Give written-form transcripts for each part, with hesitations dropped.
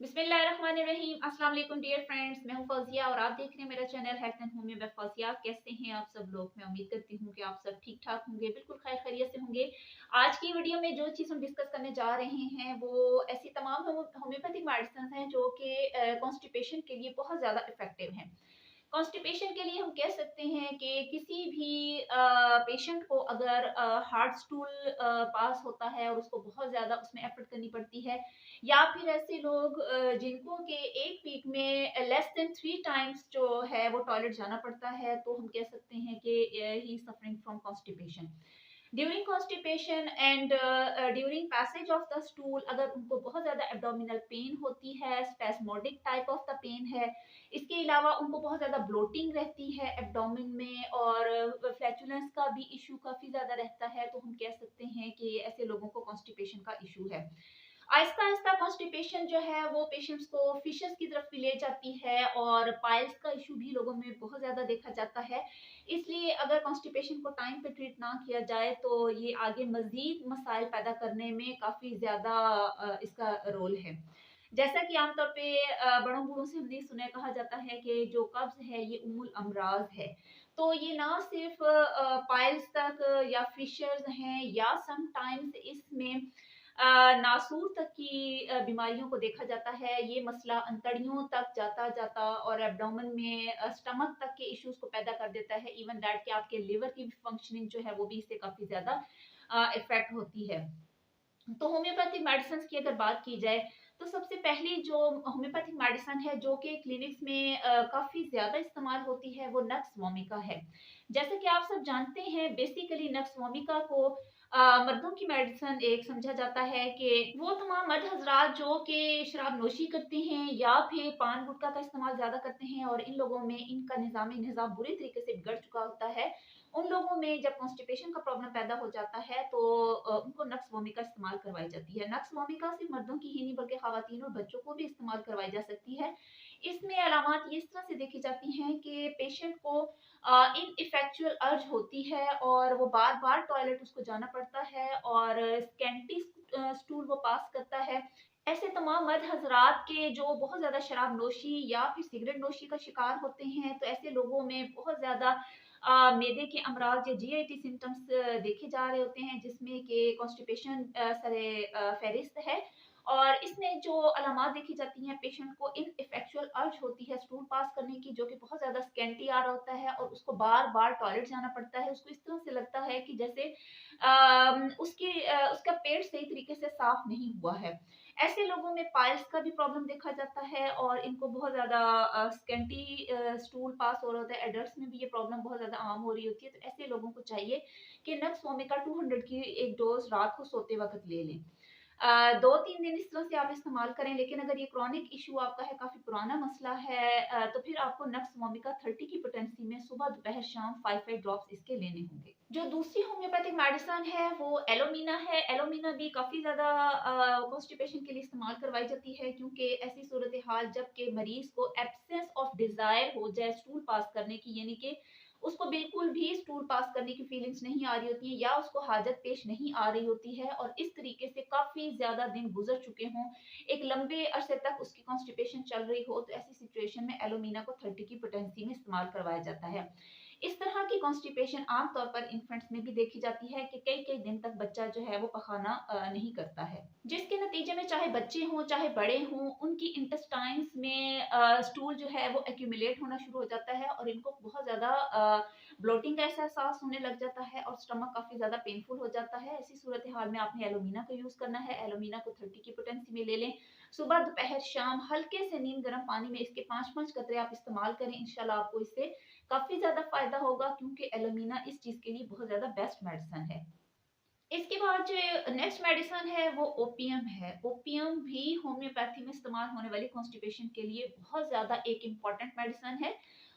बिस्मिल्लाहिर्रहमानिर्रहीम। अस्सलाम वालेकुम डियर फ्रेंड्स, मैं हूं फौजिया और आप देख रहे हैं मेरा channel health and home by Fauziya. कैसे हैं आप सब लोग? मैं उम्मीद करती हूं कि आप सब ठीक ठाक होंगे, बिल्कुल खैर खैरियत से होंगे। आज की वीडियो में जो चीज़ हम डिस्कस करने जा रहे हैं वो ऐसी तमाम होम्योपैथिक मेडिसिन हैं जो कि कॉन्स्टिपेशन के लिए बहुत ज़्यादा इफेक्टिव हैं। कॉन्स्टिपेशन के लिए हम कह सकते हैं कि किसी भी पेशेंट को अगर हार्ड स्टूल पास होता है और उसको बहुत ज़्यादा उसमें एफर्ट करनी पड़ती है, या फिर ऐसे लोग जिनको के एक वीक में लेस देन 3 टाइम्स जो है वो टॉयलेट जाना पड़ता है, तो हम कह सकते हैं कि he suffering from constipation. During constipation and during passage of the stool अगर उनको बहुत ज़्यादा एब्डोमिनल पेन होती है, spasmodic type of the pain है, इसके अलावा उनको बहुत ज़्यादा ब्लोटिंग रहती है एब्डोमेन में और फ्लैचुलेंस का भी इशू काफ़ी ज़्यादा रहता है, तो हम कह सकते हैं कि ऐसे लोगों को कॉन्स्टिपेशन का इशू है। आहिस्ता आहिस्ता कॉन्स्टिपेशन जो है वो पेशेंट्स को फिशेस की तरफ भी ले जाती है और पाइल्स का इशू भी लोगों में बहुत ज़्यादा देखा जाता है। इसलिए अगर कॉन्स्टिपेशन को टाइम पे ट्रीट ना किया जाए तो ये आगे मज़ीद मसाइल पैदा करने में काफ़ी ज़्यादा इसका रोल है। जैसा कि आमतौर पे बड़ों बूढ़ों से हमने सुना कहा जाता है कि जो कब्ज़ है ये उम्मुल अमराज है। तो ये ना सिर्फ पाइल्स तक या फिशर्स हैं या समटाइम्स इसमें नासूर तक की बीमारियों को देखा जाता है। ये मसला अंतड़ियों तक जाता-जाता और एब्डोमेन में स्टमक तक के इश्यूज को पैदा कर देता है। इवन दैट कि आपके लिवर की फंक्शनिंग जो है वो भी इससे काफ़ी ज़्यादा इफ़ेक्ट होती है। तो होम्योपैथिक मेडिसिन की अगर बात की जाए तो सबसे पहली जो होम्योपैथिक मेडिसिन है जो कि क्लिनिक्स में काफ़ी ज़्यादा इस्तेमाल होती है वो नक्स वोमिका है। जैसे कि आप सब जानते हैं बेसिकली नक्स वोमिका को मर्दों की मेडिसिन एक समझा जाता है कि वो तमाम मर्द हजरात जो कि शराब नोशी करते हैं या फिर पान गुटखा का इस्तेमाल ज़्यादा करते हैं और इन लोगों में इनका निज़ाम बुरी तरीके से बिगड़ चुका होता है। उन लोगों में जब कॉन्स्टिपेशन का प्रॉब्लम पैदा हो जाता है तो उनको नक्स वोमिका इस्तेमाल करवाई जाती है। नक्स वोमिका सिर्फ मर्दों की ही नहीं बल्कि खवातीन और बच्चों को भी इस्तेमाल करवाई जा सकती है। इसमें अलामात ये इस तरह से देखी जाती हैं कि पेशेंट को इनइफेक्चुअल अर्ज होती है और वो बार-बार टॉयलेट उसको जाना पड़ता है और स्कैंटी स्टूल वो पास करता है। ऐसे तमाम मर्द हज़रात के जो बहुत ज़्यादा शराब नोशी या फिर सिगरेट नोशी का शिकार होते हैं, तो ऐसे लोगों में बहुत ज़्यादा मैदे के अमराज या जीआईटी सिम्पटम्स देखे जा रहे होते हैं जिसमें कि कॉन्स्टिपेशन सरे फ़हरिस्त है। और इसमें जो अलामात देखी जाती हैं पेशेंट को इनइफेक्चुअल अर्ज होती है स्टूल पास करने की जो कि बहुत ज़्यादा स्कैंटी आ रहा होता है और उसको बार-बार टॉयलेट जाना पड़ता है। उसको इस तरह से लगता है कि जैसे उसका पेट सही तरीके से साफ नहीं हुआ है। ऐसे लोगों में पाइल्स का भी प्रॉब्लम देखा जाता है और इनको बहुत ज़्यादा स्कैंटी स्टूल पास हो रहा होता है। एडल्ट्स में भी ये प्रॉब्लम बहुत ज़्यादा आम हो रही होती है। तो ऐसे लोगों को चाहिए कि नक्स वोमिका 200 की एक डोज़ रात को सोते वक़्त ले लें। 2-3 दिन इस तरह से आप इस्तेमाल करें, लेकिन अगर ये क्रॉनिक इश्यू आपका है, काफ़ी पुराना मसला है तो फिर आपको नक्स वोमिका 30 की पोटेंसी में सुबह, दोपहर, शाम 5-5 ड्रॉप्स इसके लेने होंगे। जो दूसरी होम्योपैथिक मेडिसिन है वो एलोमीना है। एलोमीना भी काफ़ी ज़्यादा कॉन्स्टिपेशन के लिए इस्तेमाल करवाई जाती है क्योंकि ऐसी सूरत-ए-हाल जब के मरीज़ को एब्सेंस ऑफ डिज़ायर हो जाए स्टूल पास करने की, यानी कि उसको बिल्कुल भी स्टूल पास करने की फीलिंग्स नहीं आ रही होती है या उसको हाजत पेश नहीं आ रही होती है और इस तरीके से काफ़ी ज़्यादा दिन गुजर चुके हों, एक लंबे अरसे तक उसकी कॉन्स्टिपेशन चल रही हो, तो ऐसी सिचुएशन में एलोमीना को 30 की पोटेंसी में इस्तेमाल करवाया जाता है। इस तरह की कॉन्स्टिपेशन आम तौर पर इन्फेंट्स में भी देखी जाती है कि कई-कई दिन तक बच्चा जो है वो पखाना नहीं करता है। जिसके नतीजे में चाहे बच्चे हों, चाहे बड़े हों, उनकी इंटेस्टाइन्स में स्टूल जो है वो एक्यूमुलेट होना शुरू हो जाता है और इनको बहुत ज़्यादा ब्लोटिंग का ऐसा एहसास होने लग जाता है और स्टमक काफ़ी ज़्यादा पेनफुल हो जाता है। ऐसी सूरत-ए-हाल में आपने एलोमीना का यूज़ करना है। एलोमीना को 30 की पोटेंसी में ले लें। सुबह, दोपहर, शाम हल्के से नीम गर्म पानी में इसके 5-5 कतरे आप इस्तेमाल करें। इंशाल्लाह आपको इससे काफ़ी ज़्यादा फ़ायदा होगा क्योंकि एलोमीना इस चीज़ के लिए बहुत ज़्यादा बेस्ट मेडिसिन है। इसके बाद जो नेक्स्ट मेडिसिन है वो ओपियम है। ओपियम भी होम्योपैथी में इस्तेमाल होने वाली कॉन्स्टिपेशन के लिए बहुत ज़्यादा एक इम्पॉर्टेंट मेडिसिन है।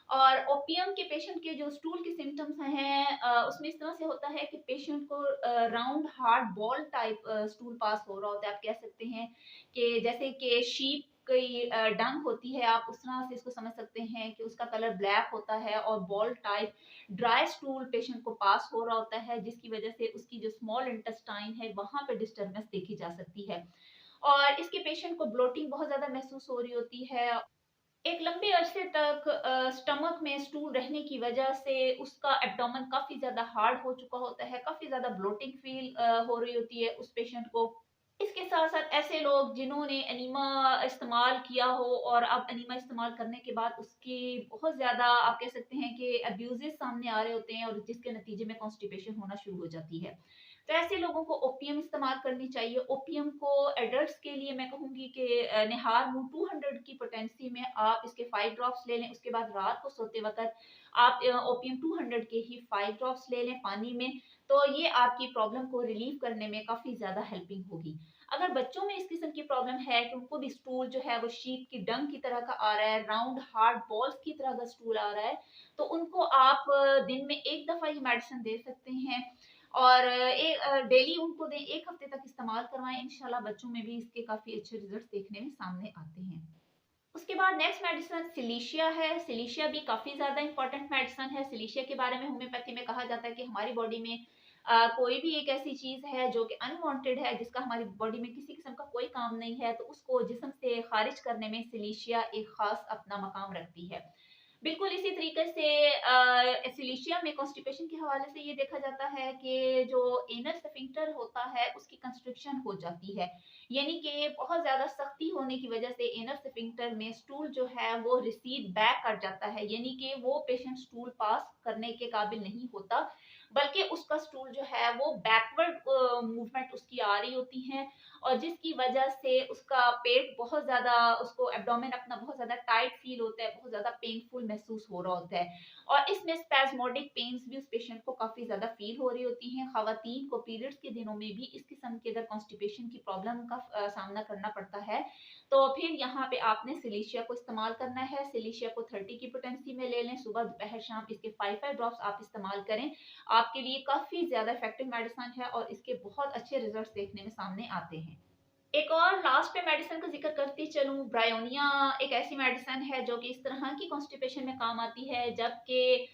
और ओपियम के पेशेंट के जो स्टूल के सिम्पटम्स हैं उसमें इस तरह से होता है कि पेशेंट को round hard ball type stool pass हो रहा होता है। आप कह सकते हैं कि जैसे कि शीप की डंग होती है, आप उस तरह से इसको समझ सकते हैं कि उसका कलर ब्लैक होता है और ball type dry stool patient को पास हो रहा होता है जिसकी वजह से उसकी जो स्मॉल इंटेस्टाइन है वहां पे डिस्टरबेंस देखी जा सकती है। और इसके पेशेंट को ब्लोटिंग बहुत ज़्यादा महसूस हो रही होती है। एक लंबे अरसे तक स्टमक में स्टूल रहने की वजह से उसका एब्डोमेन काफ़ी ज़्यादा हार्ड हो चुका होता है, काफ़ी ज़्यादा ब्लोटिंग फ़ील हो रही होती है उस पेशेंट को। इसके साथ-साथ ऐसे लोग जिन्होंने एनीमा इस्तेमाल किया हो और अब एनीमा इस्तेमाल करने के बाद उसकी बहुत ज़्यादा आप कह सकते हैं कि अब्यूज़ेज़ सामने आ रहे होते हैं और जिसके नतीजे में कॉन्स्टिपेशन होना शुरू हो जाती है। तो ऐसे लोगों को ओपीएम इस्तेमाल करनी चाहिए। ओपीएम को एडल्ट्स के लिए मैं कहूँगी कि निहार मूव 200 की पोटेंसी में आप इसके 5 ड्रॉप्स ले लें। उसके बाद रात को सोते वक़्त आप ओपीएम 200 के ही 5 ड्रॉप्स ले लें पानी में, तो ये आपकी प्रॉब्लम को रिलीव करने में काफ़ी ज़्यादा हेल्पिंग होगी। अगर बच्चों में इस किस्म की प्रॉब्लम है कि उनको भी स्टूल जो है वो शीप की डंक की तरह का आ रहा है, राउंड हार्ड बॉल्स की तरह का स्टूल आ रहा है, तो उनको आप दिन में 1 दफ़ा ही मेडिसिन दे सकते हैं और डेली उनको दें, 1 हफ्ते तक इस्तेमाल करवाएँ, इंशाल्लाह बच्चों में भी इसके काफ़ी अच्छे रिज़ल्ट्स देखने में सामने आते हैं। उसके बाद नेक्स्ट मेडिसिन सिलिशिया है। सिलिशिया भी काफ़ी ज़्यादा इम्पोर्टेंट मेडिसिन है। सिलिशिया के बारे में होम्योपैथी में कहा जाता है कि हमारी बॉडी में कोई भी एक ऐसी चीज़ है जो कि अनवांटेड है, जिसका हमारी बॉडी में किसी किस्म का कोई काम नहीं है, तो उसको जिस्म से खारिज करने में सिलिशिया एक ख़ास अपना मकाम रखती है। बिल्कुल इसी तरीके से सिलिशिया में कॉन्स्टिपेशन के हवाले से ये देखा जाता है कि जो एनल स्फिंक्टर होता है उसकी कंस्ट्रिक्शन हो जाती है, यानी कि बहुत ज़्यादा सख्ती होने की वजह से एनल स्फिंक्टर में स्टूल जो है वो रिसीड बैक कर जाता है, यानी कि वो पेशेंट स्टूल पास करने के काबिल नहीं होता, बल्कि उसका स्टूल जो है वो बैकवर्ड मूवमेंट उसकी आ रही होती है और जिसकी वजह से उसका पेट बहुत ज़्यादा उसको एब्डोमेन अपना बहुत ज़्यादा टाइट फील होता है, बहुत ज़्यादा पेनफुल महसूस हो रहा होता है और इसमें स्पैज़मोडिक पेन्स भी उस पेशेंट को काफ़ी ज़्यादा फील हो रही होती हैं। ख़वातीन को पीरियड्स के दिनों में भी इस किस्म की अगर कॉन्स्टिपेशन की प्रॉब्लम का सामना करना पड़ता है, तो फिर यहाँ पे आपने सिलिशिया को इस्तेमाल करना है। सिलिशिया को 30 की पोटेंसी में ले लें, सुबह, दोपहर, शाम इसके 5-5 ड्रॉप्स आप इस्तेमाल करें। आपके लिए काफ़ी ज़्यादा इफेक्टिव मेडिसिन है और इसके बहुत अच्छे रिजल्ट्स देखने में सामने आते हैं। एक और लास्ट पे मेडिसिन का ज़िक्र करती चलूँ, ब्रायोनिया एक ऐसी मेडिसिन है जो कि इस तरह की कॉन्स्टिपेशन में काम आती है जबकि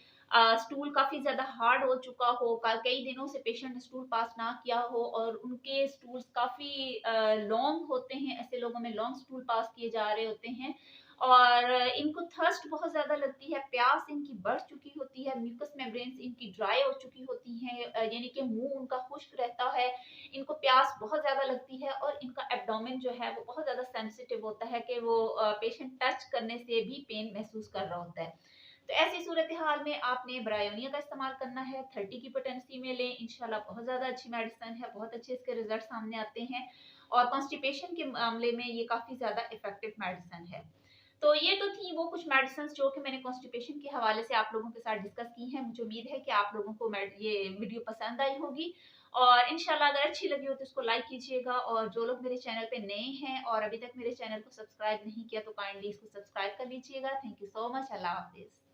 स्टूल काफ़ी ज़्यादा हार्ड हो चुका हो, कई दिनों से पेशेंट ने स्टूल पास ना किया हो और उनके स्टूल्स काफ़ी लॉन्ग होते हैं, ऐसे लोगों में लॉन्ग स्टूल पास किए जा रहे होते हैं और इनको थर्स्ट बहुत ज़्यादा लगती है, प्यास इनकी बढ़ चुकी होती है, म्यूकस मेम्ब्रेन्स इनकी ड्राई हो चुकी होती हैं, यानी कि मुँह उनका खुश्क रहता है, इनको प्यास बहुत ज़्यादा लगती है और इनका एब्डोमेन जो है वो बहुत ज़्यादा सेंसिटिव होता है कि वो पेशेंट टच करने से भी पेन महसूस कर रहा होता है। तो ऐसी सूरत हाल में आपने ब्रायोनिया का इस्तेमाल करना है, 30 की पोटेंसी में लें, इंशाल्लाह बहुत ज़्यादा अच्छी मेडिसिन है, बहुत अच्छे इसके रिजल्ट सामने आते हैं और कॉन्स्टिपेशन के मामले में ये काफ़ी ज़्यादा इफेक्टिव मेडिसिन है। तो ये तो थी वो कुछ मेडिसिन जो कि मैंने कॉन्स्टिपेशन के हवाले से आप लोगों के साथ डिस्कस की हैं। मुझे उम्मीद है कि आप लोगों को ये वीडियो पसंद आई होगी और इंशाल्लाह अगर अच्छी लगी हो तो इसको लाइक कीजिएगा और जो लोग मेरे चैनल पे नए हैं और अभी तक मेरे चैनल को सब्सक्राइब नहीं किया तो काइंडली इसको सब्सक्राइब कर लीजिएगा। Thank you so much. अल्लाह हाफिज़।